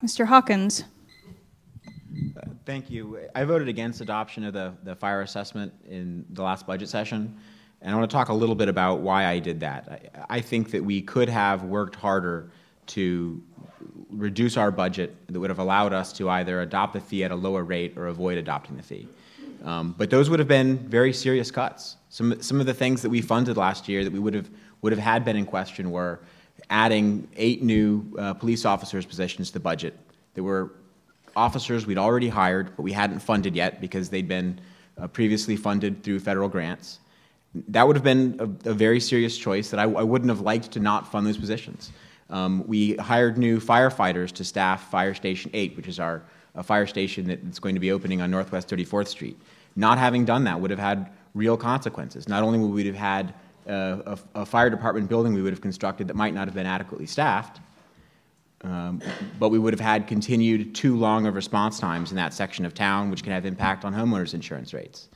Mr. Hawkins. Thank you. I voted against adoption of the fire assessment in the last budget session, and I want to talk a little bit about why I did that. I think that we could have worked harder to reduce our budget that would have allowed us to either adopt the fee at a lower rate or avoid adopting the fee. But those would have been very serious cuts. Some of the things that we funded last year that we would have had been in question were adding 8 new police officers positions to the budget. There were officers we'd already hired, but we hadn't funded yet because they'd been previously funded through federal grants. That would have been a very serious choice that I wouldn't have liked to not fund those positions. We hired new firefighters to staff Fire Station 8, which is a fire station that's going to be opening on Northwest 34th Street. Not having done that would have had real consequences. Not only would we have had a fire department building we would have constructed that might not have been adequately staffed, but we would have had continued too long of response times in that section of town, which can have impact on homeowners' insurance rates.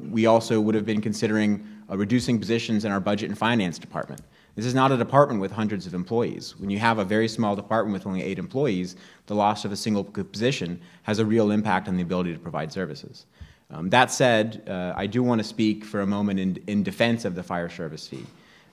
We also would have been considering reducing positions in our budget and finance department. This is not a department with hundreds of employees. When you have a very small department with only 8 employees, the loss of a single position has a real impact on the ability to provide services. That said, I do want to speak for a moment in defense of the fire service fee.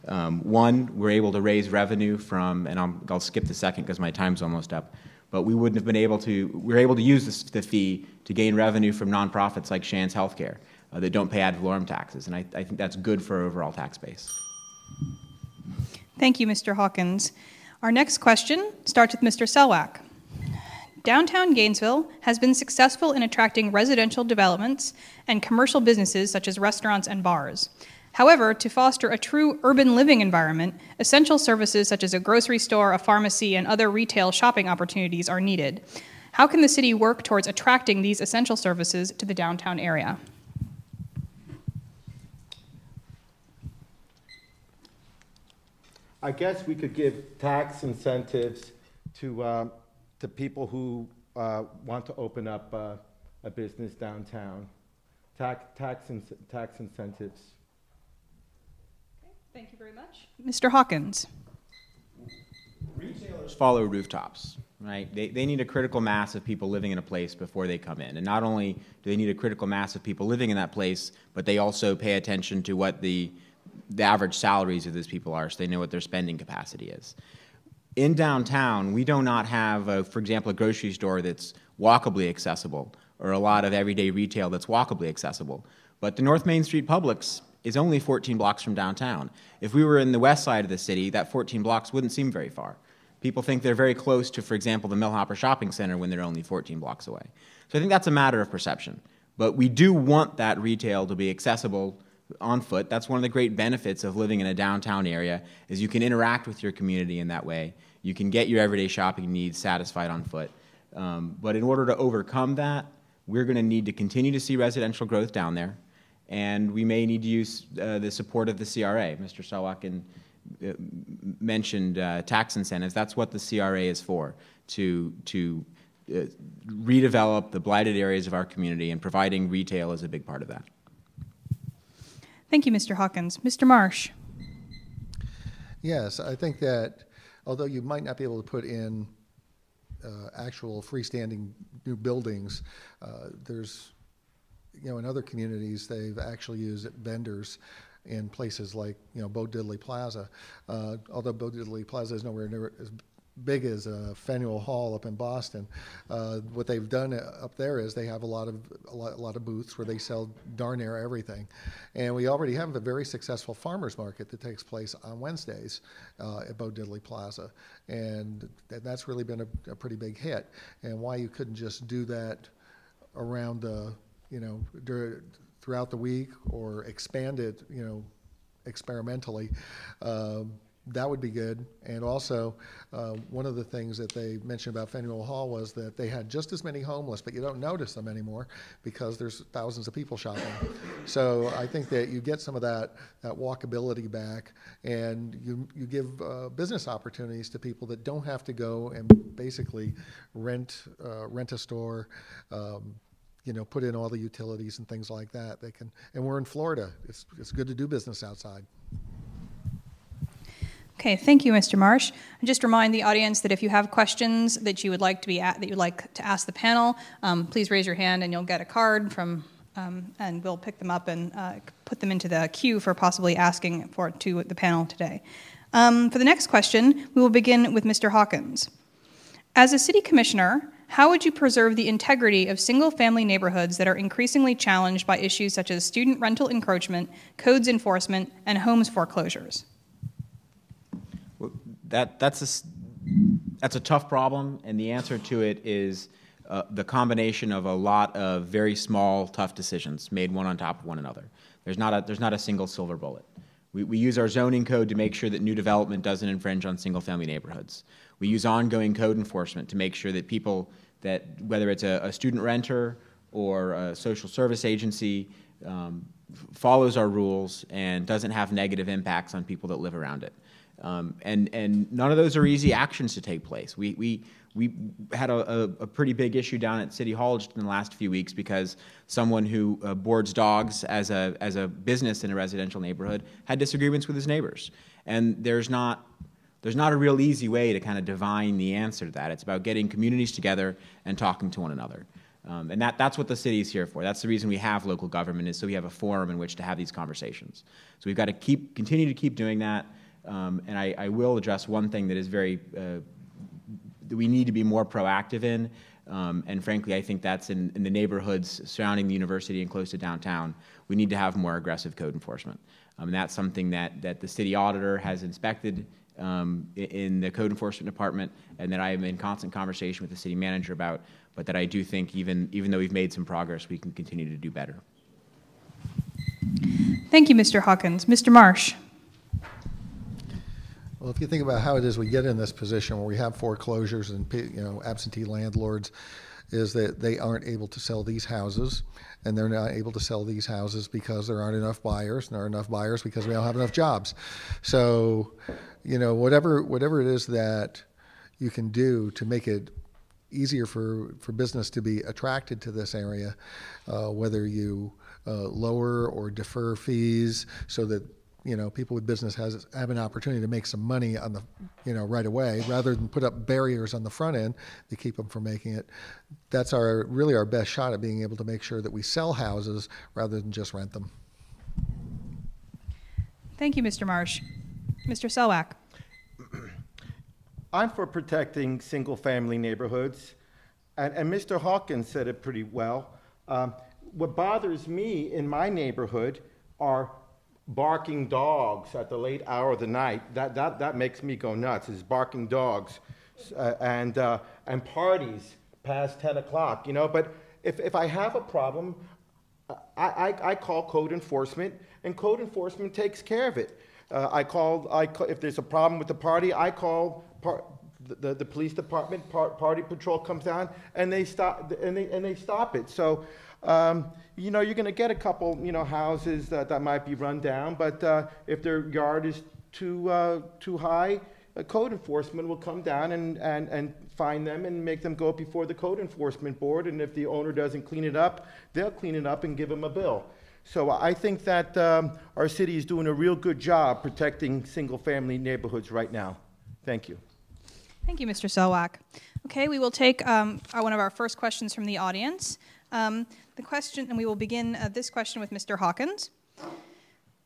One, we're able to raise revenue from, and I'll skip the second because my time's almost up, but we wouldn't have been able to, we're able to use the fee to gain revenue from nonprofits like Shands Healthcare that don't pay ad valorem taxes, and I think that's good for our overall tax base. Thank you, Mr. Hawkins. Our next question starts with Mr. Selwach. Downtown Gainesville has been successful in attracting residential developments and commercial businesses such as restaurants and bars. However, to foster a true urban living environment, essential services such as a grocery store, a pharmacy, and other retail shopping opportunities are needed. How can the city work towards attracting these essential services to the downtown area? I guess we could give tax incentives to people who want to open up a business downtown. Tax incentives. Okay, thank you very much. Mr. Hawkins. Retailers follow rooftops, right? They need a critical mass of people living in a place before they come in. And not only do they need a critical mass of people living in that place, but they also pay attention to what the average salaries of those people are, so they know what their spending capacity is. In downtown, we do not have, for example, a grocery store that's walkably accessible, or a lot of everyday retail that's walkably accessible. But the North Main Street Publix is only 14 blocks from downtown. If we were in the west side of the city, that 14 blocks wouldn't seem very far. People think they're very close to, for example, the Millhopper Shopping Center when they're only 14 blocks away. So I think that's a matter of perception. But we do want that retail to be accessible on foot. That's one of the great benefits of living in a downtown area, is you can interact with your community in that way. You can get your everyday shopping needs satisfied on foot. But in order to overcome that, we're going to need to continue to see residential growth down there, and we may need to use the support of the CRA. Mr. Selwach mentioned tax incentives. That's what the CRA is for, to redevelop the blighted areas of our community, and providing retail is a big part of that. Thank you, Mr. Hawkins. Mr. Marsh. Yes, I think that although you might not be able to put in actual freestanding new buildings, there's, in other communities they've actually used vendors in places like, Bo Diddley Plaza. Although Bo Diddley Plaza is nowhere near as big as Faneuil Hall up in Boston. What they've done up there is they have a lot of booths where they sell darn near everything, and we already have a very successful farmers market that takes place on Wednesdays at Bo Diddley Plaza, and that's really been a pretty big hit. And why you couldn't just do that around throughout the week, or expand it experimentally. That would be good. And also, one of the things that they mentioned about Faneuil Hall was that they had just as many homeless, but you don't notice them anymore because there's thousands of people shopping. So I think that you get some of that walkability back, and you give business opportunities to people that don't have to go and basically rent a store, put in all the utilities and things like that. And we're in Florida. It's good to do business outside. Okay, thank you, Mr. Marsh. And just remind the audience that if you have questions that you would like to ask the panel, please raise your hand and you'll get a card from, and we'll pick them up and put them into the queue for possibly asking to the panel today. For the next question, we will begin with Mr. Hawkins. As a city commissioner, how would you preserve the integrity of single-family neighborhoods that are increasingly challenged by issues such as student rental encroachment, codes enforcement, and homes foreclosures? Well, that's a tough problem, and the answer to it is the combination of a lot of very small, tough decisions made one on top of one another. There's not a single silver bullet. We use our zoning code to make sure that new development doesn't infringe on single-family neighborhoods. We use ongoing code enforcement to make sure that people, whether it's a student renter or a social service agency, follows our rules and doesn't have negative impacts on people that live around it. And none of those are easy actions to take place. We had a pretty big issue down at City Hall just in the last few weeks because someone who boards dogs as a business in a residential neighborhood had disagreements with his neighbors. And there's not a real easy way to kind of divine the answer to that. It's about getting communities together and talking to one another. And that's what the city is here for. That's the reason we have local government, is so we have a forum in which to have these conversations. So we've got to continue to keep doing that. And I will address one thing that is that we need to be more proactive in, and frankly, I think that's in the neighborhoods surrounding the university and close to downtown. We need to have more aggressive code enforcement. And that's something that the city auditor has inspected in the code enforcement department, and that I am in constant conversation with the city manager about, but that I do think even though we've made some progress, we can continue to do better. Thank you, Mr. Hawkins. Mr. Marsh. Well, if you think about how it is we get in this position where we have foreclosures and absentee landlords, is that they aren't able to sell these houses, and they're not able to sell these houses because there aren't enough buyers, and there aren't enough buyers because we don't have enough jobs. So, whatever it is that you can do to make it easier for business to be attracted to this area, whether you lower or defer fees so that people with business have an opportunity to make some money on the, right away, rather than put up barriers on the front end to keep them from making it. That's really our best shot at being able to make sure that we sell houses rather than just rent them. Thank you, Mr. Marsh. Mr. Selwach. I'm for protecting single-family neighborhoods, and Mr. Hawkins said it pretty well. What bothers me in my neighborhood are barking dogs at the late hour of the night. That makes me go nuts, is barking dogs, and parties past 10 o'clock, But if I have a problem, I call code enforcement, and code enforcement takes care of it. If there's a problem with the party, I call the police department. Party patrol comes down, and they stop it. So. You're going to get a couple, houses that might be run down, but if their yard is too high, code enforcement will come down and find them and make them go before the code enforcement board. And if the owner doesn't clean it up, they'll clean it up and give them a bill. So I think that our city is doing a real good job protecting single-family neighborhoods right now. Thank you. Thank you, Mr. Selwach. Okay, we will take one of our first questions from the audience. The question, and we will begin this question with Mr. Hawkins.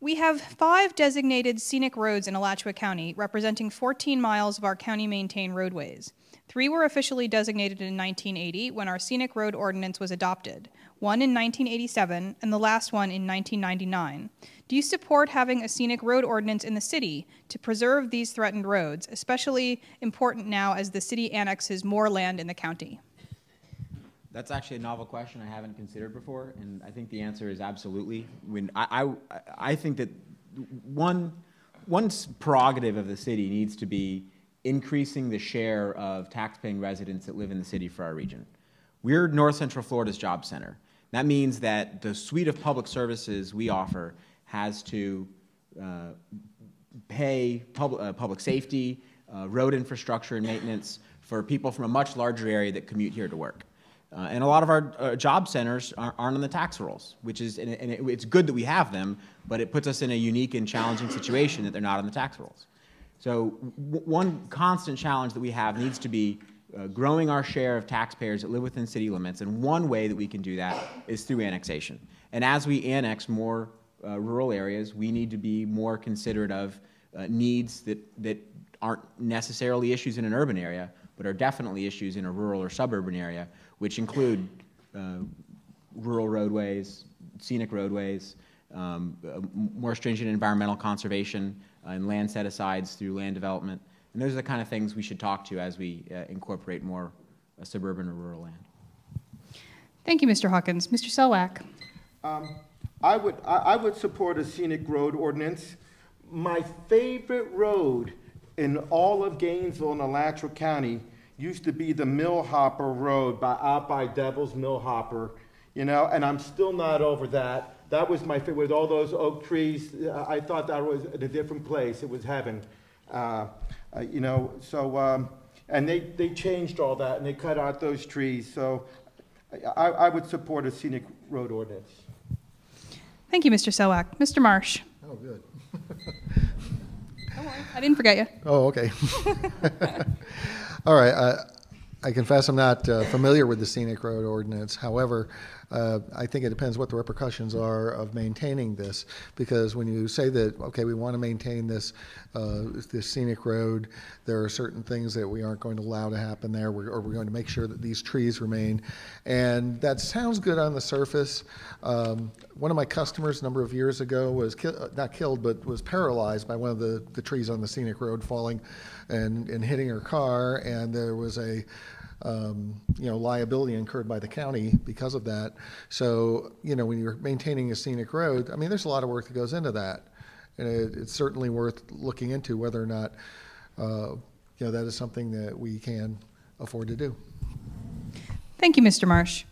We have 5 designated scenic roads in Alachua County, representing 14 miles of our county-maintained roadways. 3 were officially designated in 1980 when our scenic road ordinance was adopted, 1 in 1987, and the last one in 1999. Do you support having a scenic road ordinance in the city to preserve these threatened roads, especially important now as the city annexes more land in the county? That's actually a novel question I haven't considered before, and I think the answer is absolutely. I think that one prerogative of the city needs to be increasing the share of tax-paying residents that live in the city for our region. We're North Central Florida's job center. That means that the suite of public services we offer has to pay public safety, road infrastructure and maintenance for people from a much larger area that commute here to work. And a lot of our job centers aren't on the tax rolls, which is, and it's good that we have them, but it puts us in a unique and challenging situation that they're not on the tax rolls. So one constant challenge that we have needs to be growing our share of taxpayers that live within city limits, and one way that we can do that is through annexation. And as we annex more rural areas, we need to be more considerate of needs that aren't necessarily issues in an urban area, but are definitely issues in a rural or suburban area, which include rural roadways, scenic roadways, more stringent environmental conservation, and land set-asides through land development. And those are the kind of things we should talk to as we incorporate more suburban or rural land. Thank you, Mr. Hawkins. Mr. Selwach. I would support a scenic road ordinance. My favorite road in all of Gainesville and Alachua County used to be the Millhopper Road out by Devil's Millhopper, you know, and I'm still not over that. That was my favorite, with all those oak trees. I thought that was in a different place. It was heaven, you know. So, and they changed all that, and they cut out those trees. So, I would support a scenic road ordinance. Thank you, Mr. Selwach. Mr. Marsh. Oh, good. Don't worry, I didn't forget you. Oh, okay. All right. I confess I'm not familiar with the scenic road ordinance. However, I think it depends what the repercussions are of maintaining this, because when you say that, okay, we want to maintain this scenic road, there are certain things that we aren't going to allow to happen there, or we're going to make sure that these trees remain. And that sounds good on the surface. One of my customers a number of years ago was not killed, but was paralyzed by one of the trees on the scenic road falling and hitting her car, and there was a liability incurred by the county because of that. So, when you're maintaining a scenic road, I mean, there's a lot of work that goes into that. And it's certainly worth looking into whether or not, that is something that we can afford to do. Thank you, Mr. Marsh.